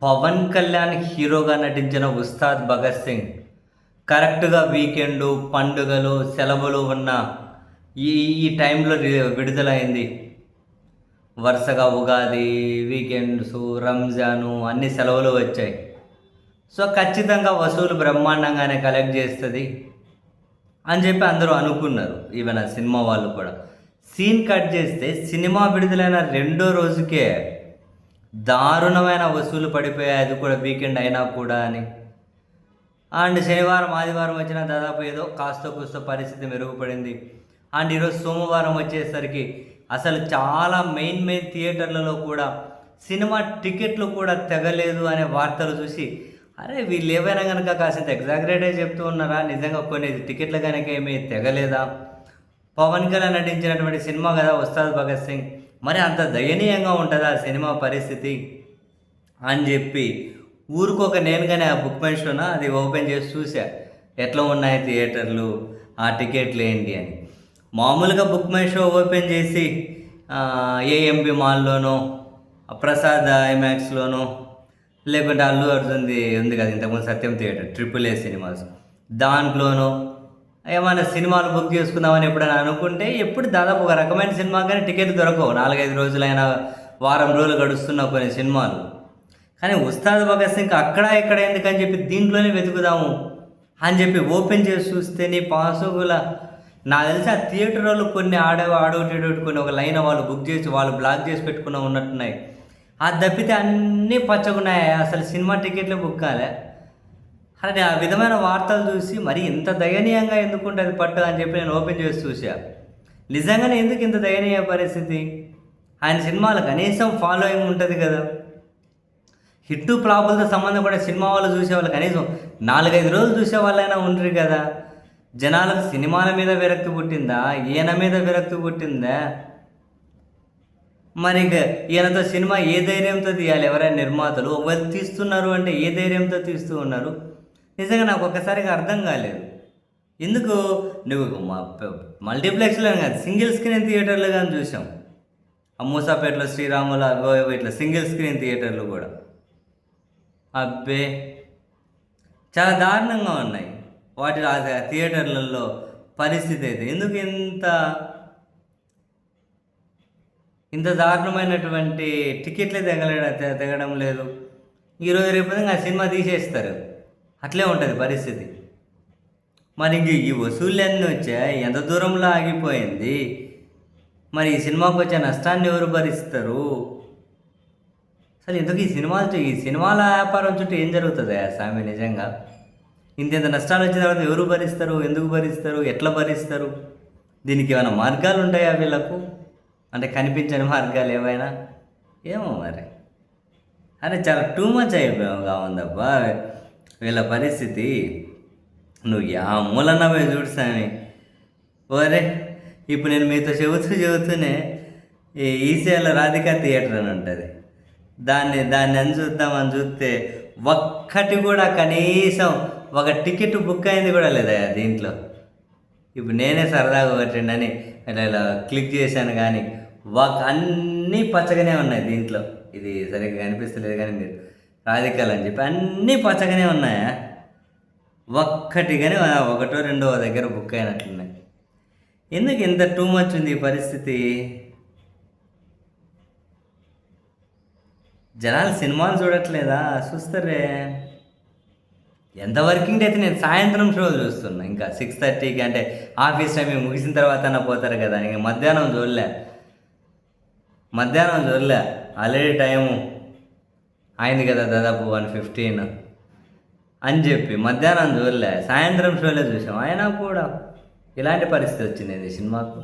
పవన్ కళ్యాణ్ హీరోగా నటించిన 'ఉస్తాద్ భగత్ సింగ్' కరెక్ట్‌గా వీకెండు, పండుగలు, సెలవులు ఉన్న ఈ ఈ టైంలో విడుదలైంది. వరుసగా ఉగాది, వీకెండ్సు, రంజాను అన్ని సెలవులు వచ్చాయి. సో, ఖచ్చితంగా వసూలు బ్రహ్మాండంగానే కలెక్ట్ చేస్తది అని చెప్పి అందరూ అనుకున్నారు. ఈవెన్ ఆ సినిమా వాళ్ళు కూడా. సీన్ కట్ చేస్తే సినిమా విడుదలైన రెండో రోజుకే దారుణమైన వసూలు పడిపోయాయి. అది కూడా వీకెండ్ అయినా కూడా అని. అండ్ శనివారం, ఆదివారం వచ్చినా దాదాపు ఏదో కాస్తో కూస్తో పరిస్థితి మెరుగుపడింది. అండ్ ఈరోజు సోమవారం వచ్చేసరికి అసలు చాలా మెయిన్ థియేటర్లలో కూడా సినిమా టికెట్లు కూడా తెగలేదు అనే వార్తలు చూసి, అరే వీళ్ళు ఏవైనా కనుక కాసింత ఎగ్జాగరేటే చెప్తూ ఉన్నారా, నిజంగా కొన్ని టికెట్లు కనుక ఏమీ తెగలేదా, పవన్ కళ్యాణ్ నటించినటువంటి సినిమా కదా ఉస్తాద్ భగత్ సింగ్, మరి అంత దయనీయంగా ఉంటుందా సినిమా పరిస్థితి అని చెప్పి ఊరికొక నేనుగానే ఆ బుక్ మై షోన అది ఓపెన్ చేసి చూసా ఎట్లా ఉన్నాయి థియేటర్లు, ఆ టికెట్లు ఏంటి అని. మామూలుగా బుక్ మై షో ఓపెన్ చేసి ఏఎంబి మాల్లోనో, ప్రసాద్ ఐమాక్స్లోనో, లేకుంటే అల్లు అర్జున్ది ఉంది కదా ఇంతకుముందు సత్యం థియేటర్ AAA సినిమాస్, దాంట్లోనో ఏమైనా సినిమాలు బుక్ చేసుకుందామని ఎప్పుడైనా అనుకుంటే ఎప్పుడు దాదాపు ఒక రకమైన సినిమా కానీ టికెట్ దొరకవు. 4-5 రోజులైనా, వారం రోజులు గడుస్తున్న కొన్ని సినిమాలు. కానీ ఉస్తాద్ భగత్ సింగ్ అక్కడ ఇక్కడ ఎందుకని చెప్పి దీంట్లోనే వెతుకుదాము అని చెప్పి ఓపెన్ చేసి చూస్తే నీ పాసుగుల నాకు తెలిసి ఆ థియేటర్ వాళ్ళు కొన్ని ఆడోటి కొన్ని ఒక లైన్ వాళ్ళు బుక్ చేసి వాళ్ళు బ్లాక్ చేసి పెట్టుకున్న ఉన్నట్టున్నాయి. అది తప్పితే అన్నీ పచ్చగున్నాయి. అసలు సినిమా టికెట్లు బుక్ కాలే. అరే ఆ విధమైన వార్తలు చూసి మరి ఇంత దయనీయంగా ఎందుకుంటుంది పట్టు అని చెప్పి నేను ఓపెన్ చేసి చూసా. నిజంగానే ఎందుకు ఇంత దయనీయ పరిస్థితి? ఆయన సినిమాలు కనీసం ఫాలోయింగ్ ఉంటుంది కదా. హిట్టు ఫ్లాపులతో సంబంధం కూడా సినిమా వాళ్ళు చూసేవాళ్ళు కనీసం 4-5 రోజులు చూసే వాళ్ళైనా ఉండరు కదా. జనాలకు సినిమాల మీద విరక్తి పుట్టిందా, ఈయన మీద విరక్తి పుట్టిందా? మరి ఈయనతో సినిమా ఏ ధైర్యంతో తీయాలి? ఎవరైనా నిర్మాతలు ఒకవేళ తీస్తున్నారు అంటే ఏ ధైర్యంతో తీస్తూ ఉన్నారు? నిజంగా నాకు ఒక్కసారిగా అర్థం కాలేదు. ఎందుకు నువ్వు మల్టీప్లెక్స్లో కాదు, సింగిల్ స్క్రీన్ థియేటర్లు కానీ చూసాం. మూసాపేటలో, శ్రీరాములు ఇట్లా సింగిల్ స్క్రీన్ థియేటర్లు కూడా అబ్బే చాలా దారుణంగా ఉన్నాయి వాటి ఆ థియేటర్లలో పరిస్థితి అయితే. ఎందుకు ఇంత దారుణమైనటువంటి టికెట్లే తెగడం లేదు. ఈరోజు రేపు ఆ సినిమా తీసేస్తారు, అట్లే ఉంటుంది పరిస్థితి. మరి ఇంక ఈ వసూళ్ళన్నీ వచ్చాయి, ఎంత దూరంలో ఆగిపోయింది? మరి ఈ సినిమాకు వచ్చే నష్టాన్ని ఎవరు భరిస్తారు? అసలు ఎందుకు ఈ సినిమాల వ్యాపారం చుట్టూ ఏం జరుగుతుంది స్వామి? నిజంగా ఇంత నష్టాలు వచ్చిన తర్వాత ఎవరు భరిస్తారు? ఎందుకు భరిస్తారు? ఎట్లా భరిస్తారు? దీనికి ఏమైనా మార్గాలు ఉంటాయా వీళ్ళకు? అంటే కనిపించని మార్గాలు ఏమైనా? ఏమో మరి. అరే చాలా టూ మచ్ అయిపోయావుగా ఉందబ్బా వీళ్ళ పరిస్థితి. నువ్వు యా మూలన్న పోయి చూడు స్వామి. ఓరే ఇప్పుడు నేను మీతో చెబుతూనే ఈ ఈసీఐలో రాధికా థియేటర్ అని ఉంటుంది, దాన్ని అని చూద్దామని చూస్తే ఒక్కటి కూడా కనీసం ఒక టికెట్ బుక్ అయింది కూడా లేదా దీంట్లో. ఇప్పుడు నేనే సరదాగా ఒకటండి ఇలా క్లిక్ చేశాను కానీ అన్నీ పచ్చగానే ఉన్నాయి దీంట్లో. ఇది సరిగ్గా కనిపిస్తలేదు కానీ మీరు రాధికాలు అని చెప్పి అన్నీ పచ్చగానే ఉన్నాయా? ఒక్కటి కానీ ఒకటో రెండో దగ్గర బుక్ అయినట్లున్నాయి. ఎందుకు ఇంత టూ మచ్ ఉంది ఈ పరిస్థితి? జనాలు సినిమాలు చూడట్లేదా? చూస్తారే. ఎంత వర్కింగ్ డే అయితే నేను సాయంత్రం షో చూస్తున్నా. ఇంకా 6:30కి అంటే ఆఫీస్ టైం ముగిసిన తర్వాత పోతారు కదా. ఇంకా మధ్యాహ్నం చూడలే. ఆల్రెడీ టైము అయింది కదా దాదాపు 1:15 అని చెప్పి మధ్యాహ్నం చూడలే, సాయంత్రం షోలే చూసాం. అయినా కూడా ఇలాంటి పరిస్థితి వచ్చింది సినిమాకు.